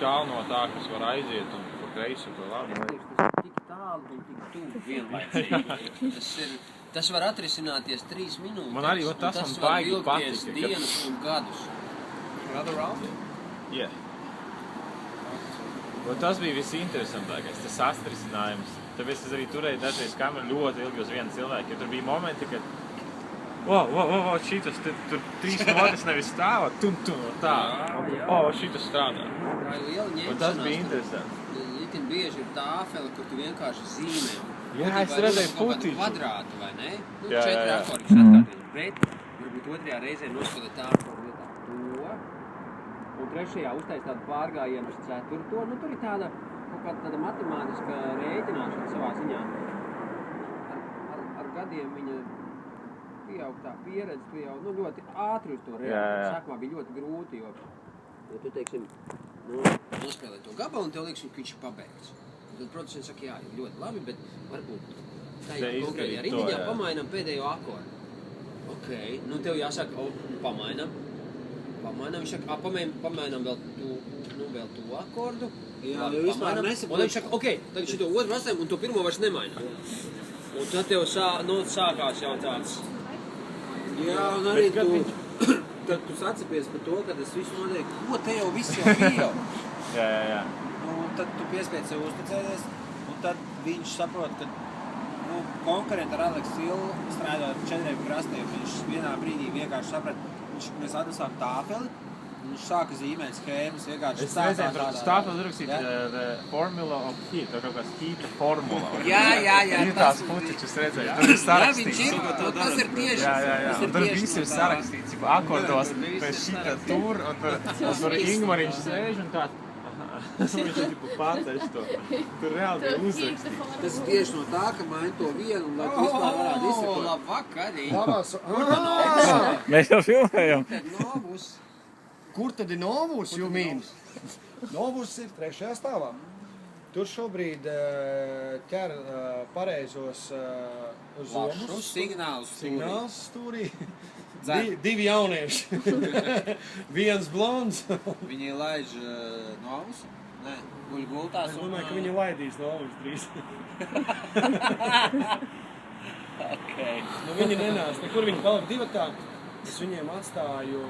tālu no tā, kas var aiziet un pa kreisi to labi. Tas ir tik tālu un tik tuvu vienlaicīgi. Tas var atrisināties 3 minūtes. Man arī tas man baigi patika. Dienas un gadus. Another round? Yeah. Tas bija visinteresantākais, tas atrisinājums. Tāpēc es arī turēju dažreiz kameru ļoti ilgi uz vienu cilvēku, jo tur bija momenti, kad šitas, tur 3 minūtes nevis stāva, tum, tā. Šitas strādā. Tā ir liela ņemšanās. Un tas bija interesanti. Itin bieži ir tāfele, kur tu vienkārši zīmē. Jā, es redzēju footage. Kvadrātu, vai ne? 4 Jā. akordi atkārtīgi. Bet, varbūt 2. reizē noskatīt tāfeli vietā to. Un 3. uztaisīt tādu pārgājienu uz 4. Tur ir tāda kaut kāda tāda matemātiska rēķināšana savā ziņā. Ar gadiem viņa pieaug tā pieredze, tu jau ļoti ātri uz to reaģēt. Sākumā bija ļoti grūti, jo tu, teiksim, nospēlē to gabalu un tev liekas, ka viņš ir pabeigts. Tad, protams, viņš saka, jā, ļoti labi, bet varbūt tajā konkrētajā rindiņā pamainam pēdējo akordu. Ok, tev jāsaka, pamainam. Viņš saka, pamainam vēl to akordu. Jā, jo vispār nesaprot. Un viņš saka, ok, tagad šito otru atstājumu un to pirmo vairs nemainām. Un tad tev sākās jau tāds. Jā, un arī tad tu sacepies par to, ka tas viss notiek, ko te jau viss jau bija. Jā. Un tad tu piespied sev uzticēties, un tad viņš saprot, ka konkurenti ar Aleksu Silvu strādājot 4 krastiem, viņš vienā brīdī vienkārši saprat, mēs atnesām tāfeli, viņš sāka zīmēt schēmas, vienkārši tāfeli rakstīt the formula of heat, vai kaut kāds heat formula. Jā. Ir tās footages redzēju, tur ir sarakstīts. Tas ir tieši. Jā, un tur viss ir sarakstīts, akordos, pēc šita tur, un tur Ingmariņš sēž un tāds. Viņš ir pārteiš to. Tur reāli bija uzrakstīts. Tas ir tieši no tā, ka maina to vienu, un lai tu vispār varētu izsekot. Labvakarī. Mēs jau filmējam. Kur tad ir Novus, you mean? Novus ir 3. stāvā. Tur šobrīd ķer pareizos uz zomus. Signāls stūrī. 2 jaunieši. Viens blonds. Viņi laiž Novus? Nē, guļ gultās. Es domāju, ka viņi laidīs Novus drīz. Okay. Viņi nenāca, nekur viņi palika divatā. Es viņiem atstāju